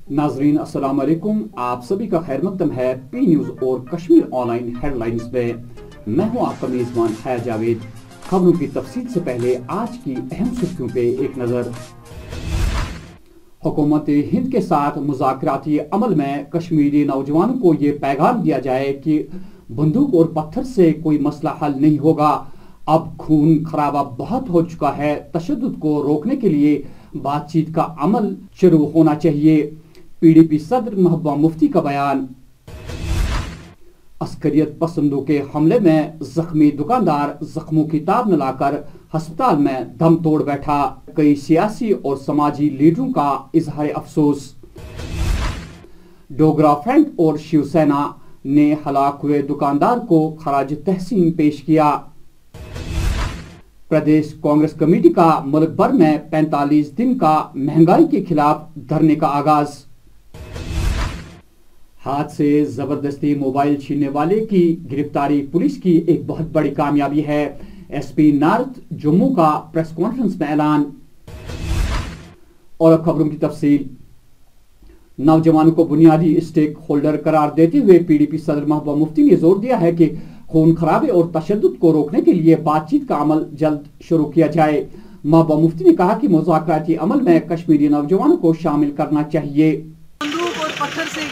नाजरीन अस्सलाम वालेकुम, आप सभी का खैर मकदम है पी न्यूज और कश्मीर ऑनलाइन हेडलाइंस में। मैं हूं आपका मेजबान हया जावेद। खबरों की तफसील से पहले आज की अहम सुर्खियों पे एक नजर। हुकूमत हिंद के साथ मुज़ाकराती अमल में कश्मीरी नौजवानों को ये पैगाम दिया जाए कि बंदूक और पत्थर से कोई मसला हल नहीं होगा। अब खून खराबा बहुत हो चुका है। तशद्दुद को रोकने के लिए बातचीत का अमल शुरू होना चाहिए। पीडीपी सदर महबूबा मुफ्ती का बयान। अस्करियत पसंदों के हमले में जख्मी दुकानदार जख्मों की ताब न लाकर अस्पताल में दम तोड़ बैठा। कई सियासी और समाजी लीडरों का इजहार अफसोस। डोगरा फ्रंट और शिवसेना ने हलाक हुए दुकानदार को खराज तहसीन पेश किया। प्रदेश कांग्रेस कमेटी का मुल्क भर में 45 दिन का महंगाई के खिलाफ धरने का आगाज। हाथ से जबरदस्ती मोबाइल छीनने वाले की गिरफ्तारी पुलिस की एक बहुत बड़ी कामयाबी है। एसपी नॉर्थ जम्मू का प्रेस कॉन्फ्रेंस में ऐलान। और खबरों की तफसील। नौजवानों को बुनियादी स्टेक होल्डर करार देते हुए पीडीपी सदर महबूबा मुफ्ती ने जोर दिया है कि खून खराबे और तशद्दुद को रोकने के लिए बातचीत का अमल जल्द शुरू किया जाए। महबूबा मुफ्ती ने कहा कि मुज़ाकराती अमल में कश्मीरी नौजवानों को शामिल करना चाहिए। बंदूक और पत्थर से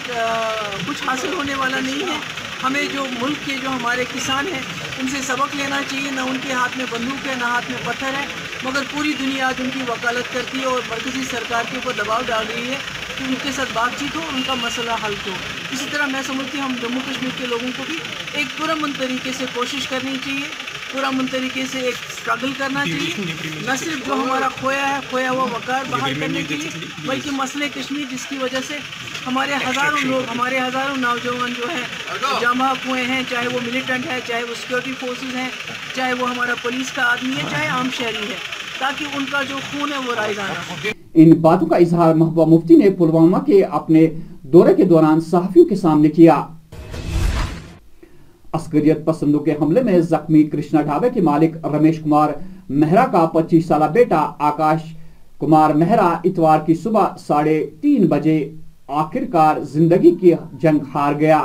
कुछ हासिल होने वाला नहीं है। हमें जो मुल्क के जो हमारे किसान हैं उनसे सबक लेना चाहिए। ना उनके हाथ में बंदूक है, ना हाथ में पत्थर है, मगर पूरी दुनिया आज उनकी वकालत करती है और मरकज़ी सरकार के ऊपर दबाव डाल रही है कि उनके साथ बातचीत हो और उनका मसला हल हो। इसी तरह मैं समझती हूँ हम जम्मू कश्मीर के लोगों को भी एक पुरअमन तरीके से कोशिश करनी चाहिए, पुरअमन तरीके से एक स्ट्रगल करना चाहिए। न सिर्फ जो हमारा खोया हुआ वकार बहाल करने के लिए, बल्कि मसले कश्मीर जिसकी वजह से हमारे हज़ारों नौजवान जो हैं जमा हुए हैं, चाहे वो मिलिटेंट है, चाहे वो सिक्योरिटी फोर्सेस हैं, चाहे वो हमारा पुलिस का आदमी है, चाहे आम शहरी है, ताकि उनका जो खून है वो राइज आना हो। इन बातों का इजहार महबूबा मुफ्ती ने पुलवामा के अपने दौरे के दौरान सहाफियों के सामने किया। अस्करियत पसंदों के हमले में जख्मी कृष्णा ढाबे के मालिक रमेश कुमार मेहरा का 25 साला बेटा आकाश कुमार मेहरा इतवार की सुबह 3:30 बजे आखिरकार जिंदगी की जंग हार गया।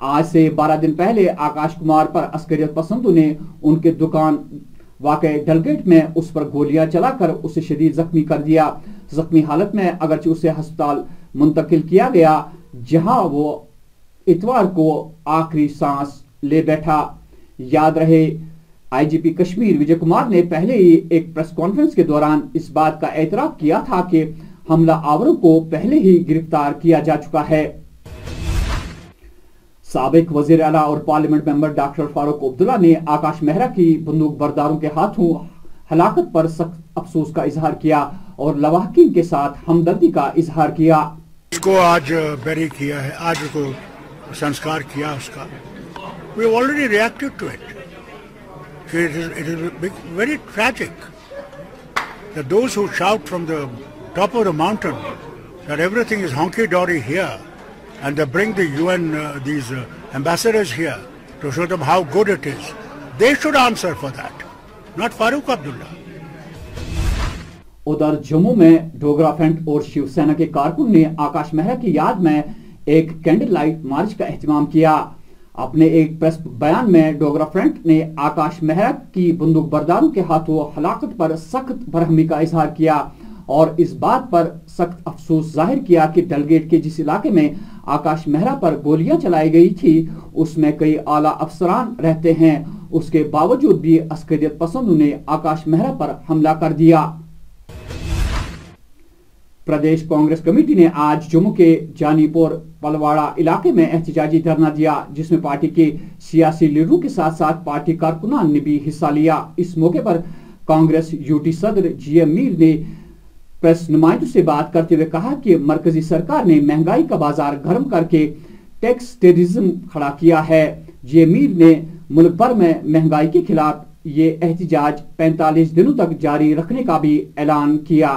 आज से 12 दिन पहले आकाश कुमार पर अस्करियत पसंदों ने उनके दुकान वाक़े डलगेट में उस पर गोलियां चलाकर उसे शदीद जख्मी कर दिया। जख्मी हालत में अगरचे उसे अस्पताल मुंतकिल किया गया, जहां वो इतवार को आखिरी सांस ले बैठा। याद रहे, आईजीपी कश्मीर विजय कुमार ने पहले ही एक प्रेस कॉन्फ्रेंस के दौरान इस बात का एतराफ किया था कि हमला आवरों को पहले ही गिरफ्तार किया जा चुका है। साबिक वजीर आला और parliament member doctor Farooq Abdullah ने आकाश मेहरा की बंदूक बरदारों के हाथों हलाकत पर सख्त अफसोस का इजहार किया और लवाहकीन के साथ हमदर्दी का इजहार किया। इसको आज बेरी किया है, आज को संस्कार किया उसका। We have already reacted to it. It is very tragic that those who shout from the top of the mountain that everything is honky-dory here, and they bring the UN, these ambassadors here to show them how good it is. They should answer for that, not Farooq Abdullah. उधर जम्मू में Dogra front और शिवसेना के कारकुन ने आकाश मेहरा की याद में एक कैंडल लाइट मार्च का एहतमाम किया। अपने एक प्रेस बयान में डोगरा फ्रंट ने आकाश मेहरा की बंदूक बरदारों के हाथों हलाकत पर सख्त बरहमी का इजहार किया और इस बात पर सख्त अफसोस जाहिर किया कि डलगेट के जिस इलाके में आकाश मेहरा पर गोलियां चलाई गई थी उसमें कई आला अफसरान रहते हैं। उसके बावजूद भी अस्करियत पसंदों ने आकाश मेहरा पर हमला कर दिया। प्रदेश कांग्रेस कमेटी ने आज जम्मू के जानीपुर पलवाड़ा इलाके में एहतजाजी धरना दिया, जिसमें पार्टी के सियासी लीडरों के साथ साथ पार्टी कारकुनान ने भी हिस्सा लिया। इस मौके पर कांग्रेस यूटी सदर जीएम मीर ने प्रेस नुमाइंदों से बात करते हुए कहा कि मरकजी सरकार ने महंगाई का बाजार गर्म करके टैक्स टेररिज्म खड़ा किया है। जीएम मीर ने मुल्क भर में महंगाई के खिलाफ ये एहतजाज 45 दिनों तक जारी रखने का भी ऐलान किया।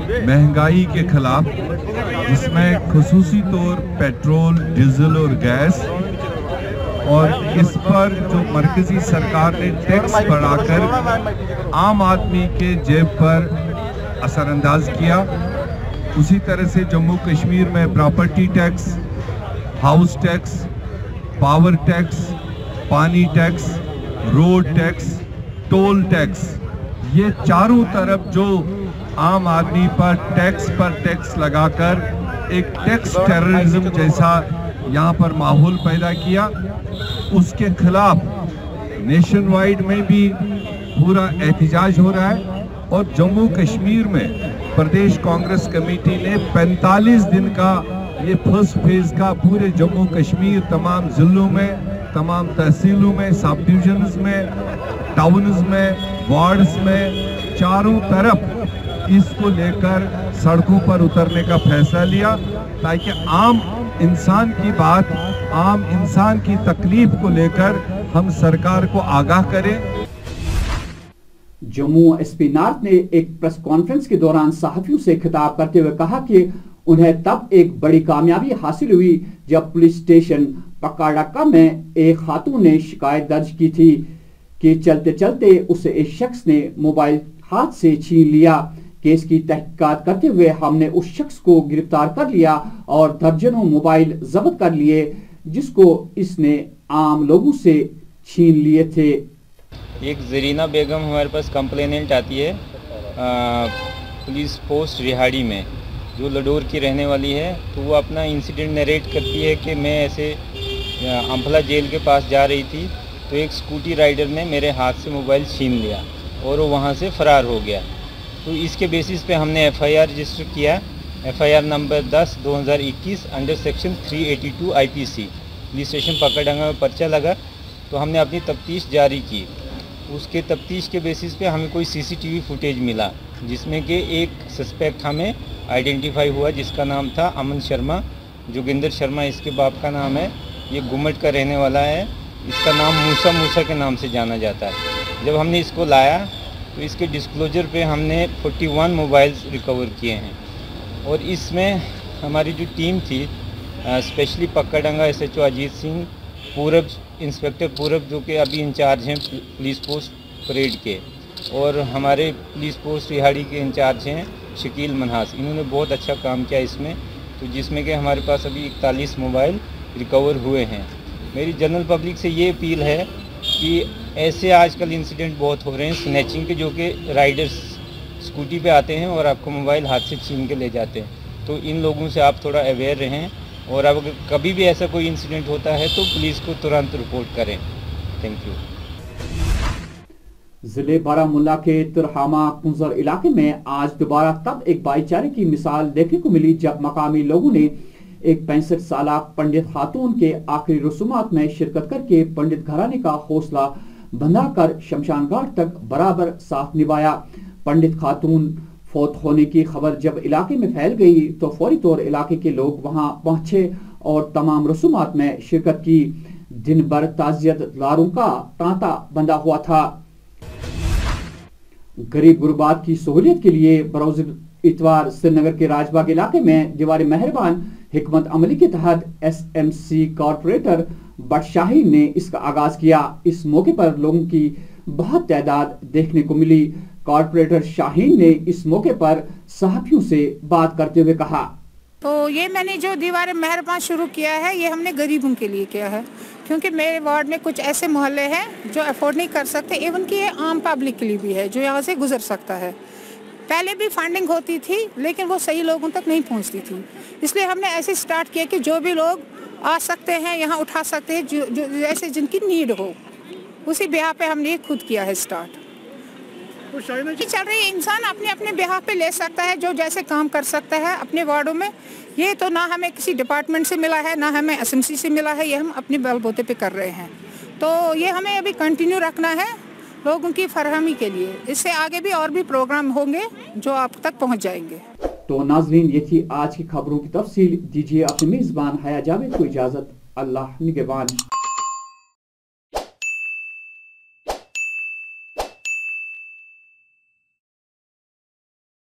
महंगाई के खिलाफ, जिसमें खुसूसी तौर पेट्रोल, डीजल और गैस, और इस पर जो मरकजी सरकार ने टैक्स बढ़ाकर आम आदमी के जेब पर असरअंदाज किया, उसी तरह से जम्मू कश्मीर में property tax, house tax, power tax, पानी tax, road tax, toll tax, ये चारों तरफ जो आम आदमी पर टैक्स लगाकर एक टैक्स टेररिज्म जैसा यहाँ पर माहौल पैदा किया, उसके खिलाफ नेशन वाइड में भी पूरा एहतजाज हो रहा है। और जम्मू कश्मीर में प्रदेश कांग्रेस कमेटी ने 45 दिन का ये फर्स्ट फेज का पूरे जम्मू कश्मीर तमाम जिलों में, तमाम तहसीलों में, सब डिविजन्स में, टाउन्स में, वार्ड्स में, चारों तरफ इसको लेकर सड़कों पर उतरने का फैसला लिया, ताकि आम इंसान की बात, आम इंसान की तकलीफ को लेकर हम सरकार को आगाह करें। जम्मू एसपी नॉर्थ ने एक प्रेस कॉन्फ्रेंस के दौरान सहाफियों से खिताब करते हुए कहा कि उन्हें तब एक बड़ी कामयाबी हासिल हुई जब पुलिस स्टेशन पक्का में एक खातून ने शिकायत दर्ज की थी कि चलते चलते उसे एक शख्स ने मोबाइल हाथ से छीन लिया। केस की तहकीकात करते हुए हमने उस शख्स को गिरफ्तार कर लिया और दर्जनों मोबाइल जब्त कर लिए जिसको इसने आम लोगों से छीन लिए थे। एक जरीना बेगम हमारे पास कंप्लेनेंट आती है पुलिस पोस्ट रिहाड़ी में, जो लडोर की रहने वाली है। तो वो अपना इंसिडेंट नरेट करती है कि मैं ऐसे अम्फला जेल के पास जा रही थी तो एक स्कूटी राइडर ने मेरे हाथ से मोबाइल छीन लिया और वो वहाँ से फ़रार हो गया। तो इसके बेसिस पे हमने FIR रजिस्टर किया, FIR number 10/2021 under section 382 IPC। Police station पकड़ंगा में पर्चा लगा तो हमने अपनी तफ्तीश जारी की। उसके तफ्तीश के बेसिस पे हमें कोई CCTV फुटेज मिला जिसमें कि एक सस्पेक्ट हमें आइडेंटिफाई हुआ जिसका नाम था अमन शर्मा, जोगिंदर शर्मा इसके बाप का नाम है। ये गुमट का रहने वाला है, इसका नाम मूसा के नाम से जाना जाता है। जब हमने इसको लाया तो इसके डिस्क्लोजर पे हमने 41 मोबाइल्स रिकवर किए हैं। और इसमें हमारी जो टीम थी स्पेशली पक्काडंगा SHO अजीत सिंह, पूरब इंस्पेक्टर पूरब जो कि अभी इंचार्ज हैं पुलिस पोस्ट परेड के, और हमारे पुलिस पोस्ट रिहाड़ी के इंचार्ज हैं शकील मनहास, इन्होंने बहुत अच्छा काम किया इसमें। तो जिसमें कि हमारे पास अभी 41 मोबाइल रिकवर हुए हैं। मेरी जनरल पब्लिक से ये अपील है कि ऐसे आजकल इंसिडेंट बहुत हो रहे हैं स्नैचिंग के, जो कि राइडर्स स्कूटी पे आते हैं और आपको मोबाइल हाथ से छीन के ले जाते हैं। तो इन लोगों से आप थोड़ा अवेयर रहें और अब अगर कभी भी ऐसा कोई इंसिडेंट होता है तो पुलिस को तुरंत रिपोर्ट करें। Thank you. जिले बारामुल्ला के तुरहामा कुंजर इलाके में आज दोबारा तब एक भाईचारे की मिसाल देखने को मिली जब मकामी लोगों ने एक 65 साला पंडित खातून के आखिरी रसूमात में शिरकत करके पंडित घराने का हौसला बंधाकर शमशान घाट तक बराबर साथ निभाया। पंडित खातून फौत होने की खबर जब इलाके में फैल गई तो फौरी तौर इलाके के लोग वहां पहुंचे और तमाम रसूमात में शिरकत की। दिन भर ताजियतदारों का तांता बंधा हुआ था। गरीब गुरबात की सहूलियत के लिए बरोज इतवार श्रीनगर के राजबाग इलाके में दीवार मेहरबान हिकमत अमली के तहत SMC कॉर्पोरेटर बट शाहीन ने इसका आगाज किया। इस मौके पर लोगों की बहुत तादाद देखने को मिली। कॉर्पोरेटर शाहीन ने इस मौके पर सहाफियों से बात करते हुए कहा, तो ये मैंने जो दीवार मेहरबान शुरू किया है ये हमने गरीबों के लिए किया है, क्योंकि मेरे वार्ड में कुछ ऐसे मोहल्ले हैं जो अफोर्ड नहीं कर सकते, इवन कि ये आम पब्लिक के लिए भी है जो यहाँ से गुजर सकता है। पहले भी फंडिंग होती थी लेकिन वो सही लोगों तक नहीं पहुँचती थी, इसलिए हमने ऐसे स्टार्ट किया कि जो भी लोग आ सकते हैं यहाँ उठा सकते हैं, जो ऐसे जिनकी नीड हो, उसी ब्याह पे हमने खुद किया है स्टार्ट। चल रही इंसान अपने अपने ब्याह पे ले सकता है, जो जैसे काम कर सकता है अपने वार्डों में। ये तो ना हमें किसी डिपार्टमेंट से मिला है ना हमें SMC से मिला है, ये हम अपने बलबूते पे कर रहे हैं। तो ये हमें अभी कंटिन्यू रखना है लोगों की फरहमी के लिए। इससे आगे भी और भी प्रोग्राम होंगे जो आप तक पहुंच जाएंगे। तो नाजरीन, ये थी आज की खबरों की तफसील। दीजिए अपने मेजबान हया जावेद को इजाजत। अल्लाह निगहबान।